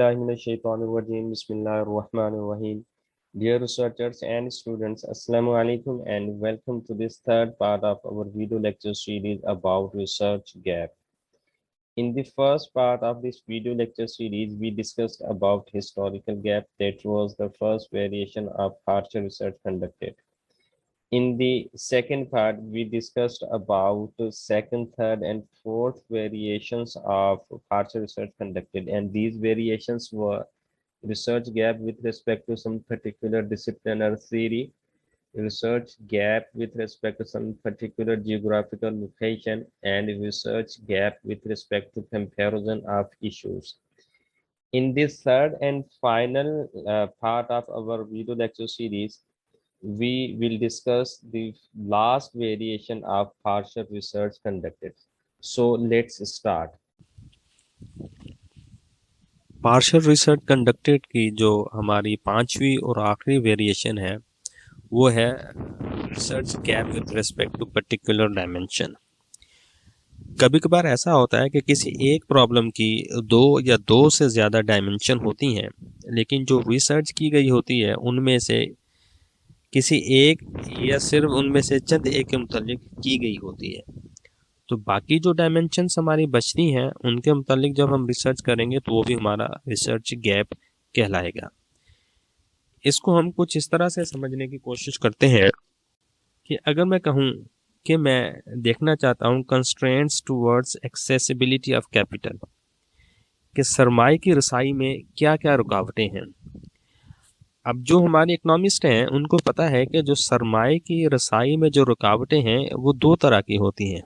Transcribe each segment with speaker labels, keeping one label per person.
Speaker 1: Auzubillahiminash-shaytanir-rajim. Bismillahir-Rahmanir-Rahim. Dear researchers and students, Assalamu alaikum and welcome to this third part of our video lecture series about research gap. In the first part of this video lecture series, we discussed about historical gap, that was the first variation of harsher research conducted. In the second part, we discussed about the second, third, and fourth variations of harsher research conducted, and these variations were research gap with respect to some particular discipline or theory, research gap with respect to some particular geographical location, and research gap with respect to comparison of issues. In this third and final part of our video lecture series, we will discuss the last variation of partial research conducted. So let's start.
Speaker 2: Partial research conducted की जो हमारी पांचवी और आखिरी variation है वो है research gap with respect to particular dimension. कभी कभार ऐसा होता है कि किसी एक प्रॉब्लम की दो या दो से ज़्यादा डायमेंशन होती हैं, लेकिन जो रिसर्च की गई होती है उनमें से किसी एक या सिर्फ उनमें से चंद एक के मुतालिक की गई होती है। तो बाकी जो डायमेंशंस हमारी बचती हैं उनके मुतालिक जब हम रिसर्च करेंगे तो वो भी हमारा रिसर्च गैप कहलाएगा। इसको हम कुछ इस तरह से समझने की कोशिश करते हैं कि अगर मैं कहूँ कि मैं देखना चाहता हूँ constraints towards accessibility of capital, कि सरमाए की रसाई में क्या क्या रुकावटें हैं। अब जो हमारे इकोनॉमिस्ट हैं उनको पता है कि जो सरमाए की रसाई में जो रुकावटें हैं वो दो तरह की होती हैं।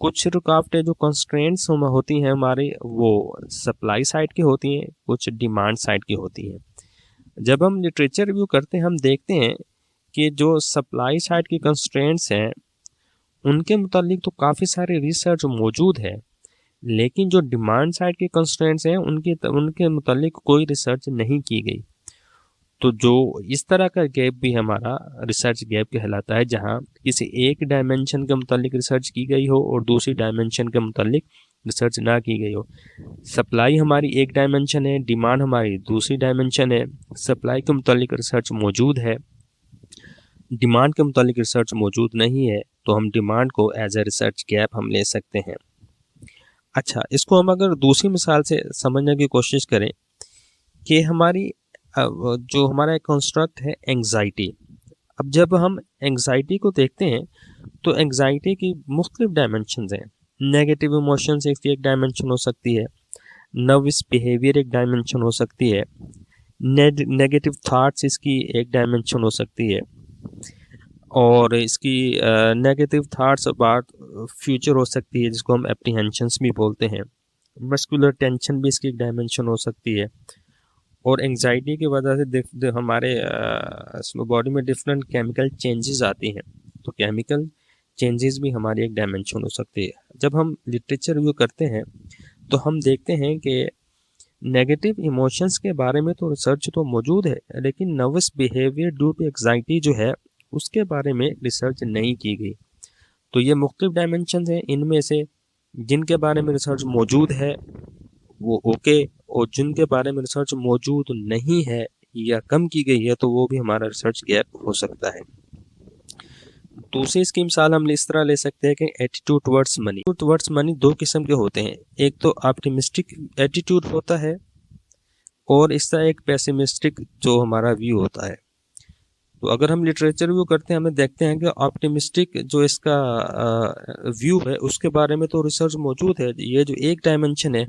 Speaker 2: कुछ रुकावटें जो कंस्ट्रेंट्स होती हैं हमारी वो सप्लाई साइड की होती हैं, कुछ डिमांड साइड की होती हैं। जब हम लिटरेचर रिव्यू करते हैं हम देखते हैं कि जो सप्लाई साइड की कंस्ट्रेंट्स हैं उनके मुतालिक तो काफ़ी सारे रिसर्च मौजूद है, लेकिन जो डिमांड साइड की कंस्ट्रेंट्स हैं उनके मुतालिक कोई रिसर्च नहीं की गई। तो जो इस तरह का गैप भी हमारा रिसर्च गैप कहलाता है, जहां किसी एक डायमेंशन के मुतालिक रिसर्च की गई हो और दूसरी डायमेंशन के मुतालिक रिसर्च ना की गई हो। सप्लाई हमारी एक डायमेंशन है, डिमांड हमारी दूसरी डायमेंशन है। सप्लाई के मुतालिक रिसर्च मौजूद है, डिमांड के मुतालिक रिसर्च मौजूद नहीं है, तो हम डिमांड को एज ए रिसर्च गैप हम ले सकते हैं। अच्छा, इसको हम अगर दूसरी मिसाल से समझने की कोशिश करें कि हमारी जो हमारा एक कंस्ट्रक्ट है एंग्जाइटी। अब जब हम एंग्जाइटी को देखते हैं तो एंग्जाइटी की मुख्तलिफ डायमेंशंस हैं। नेगेटिव इमोशंस एक डायमेंशन हो सकती है, नर्वस बिहेवियर एक डायमेंशन हो सकती है, नेगेटिव थाट्स इसकी एक डायमेंशन हो सकती है, और इसकी नेगेटिव थाट्स अबाउट फ्यूचर हो सकती है जिसको हम एप्रीहेंशंस भी बोलते हैं। मस्कुलर टेंशन भी इसकी एक डायमेंशन हो सकती है। और एंग्जाइटी की वजह से हमारे बॉडी में डिफरेंट केमिकल चेंजेस आती हैं, तो केमिकल चेंजेस भी हमारी एक डायमेंशन हो सकती है। जब हम लिटरेचर रिव्यू करते हैं तो हम देखते हैं कि नेगेटिव इमोशंस के बारे में तो रिसर्च तो मौजूद है, लेकिन nervous behaviour due to anxiety जो है उसके बारे में रिसर्च नहीं की गई। तो ये मुख्तलिफ डायमेंशन हैं, इनमें से जिनके बारे में रिसर्च मौजूद है वो ओके, और जिनके बारे में रिसर्च मौजूद नहीं है या कम की गई है तो वो भी हमारा रिसर्च गैप हो सकता है। दूसरी इसकी मिसाल हम इस तरह ले सकते हैं कि attitude towards money. Towards money दो किस्म के होते हैं, एक तो ऑप्टिमिस्टिक एटीट्यूड होता है और इस तरह एक पेसिमिस्टिक जो हमारा व्यू होता है। तो अगर हम लिटरेचर व्यू करते हैं हमें देखते हैं कि ऑप्टिमिस्टिक जो इसका व्यू है उसके बारे में तो रिसर्च मौजूद है, ये जो एक डायमेंशन है,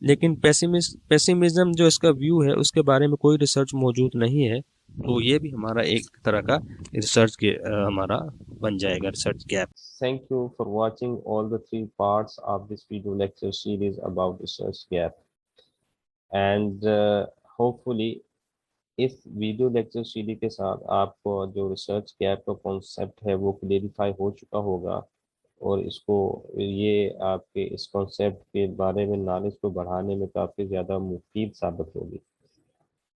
Speaker 2: लेकिन पेसिमिज्म जो इसका व्यू है उसके बारे में कोई रिसर्च मौजूद नहीं है। तो ये भी हमारा एक तरह का रिसर्च के हमारा बन जाएगा research gap.
Speaker 1: Thank you for watching all the three parts of this video lecture series about research gap. And hopefully इस वीडियो लेक्चर सीरीज के साथ आपको जो रिसर्च गैप का कॉन्सेप्ट है वो क्लेरिफाई हो चुका होगा, और ये आपके इस कॉन्सेप्ट के बारे में नॉलेज को बढ़ाने में काफ़ी ज़्यादा मुफीद साबित होगी।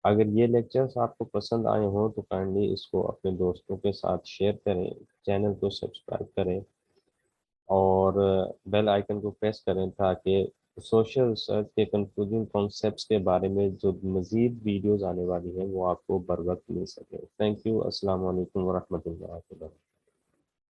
Speaker 1: अगर ये लेक्चर्स आपको पसंद आए हों तो काइंडली इसको अपने दोस्तों के साथ शेयर करें, चैनल को सब्सक्राइब करें और बेल आइकन को प्रेस करें ताकि सोशल रिसर्च के कंफ्यूजिंग कॉन्सेप्ट्स के बारे में जो मज़ीद वीडियोस आने वाली हैं वो आपको बर वक्त मिल सके। Thank you. अस्सलाम वालेकुम वरहमतुल्लाहि वबरकातुहू।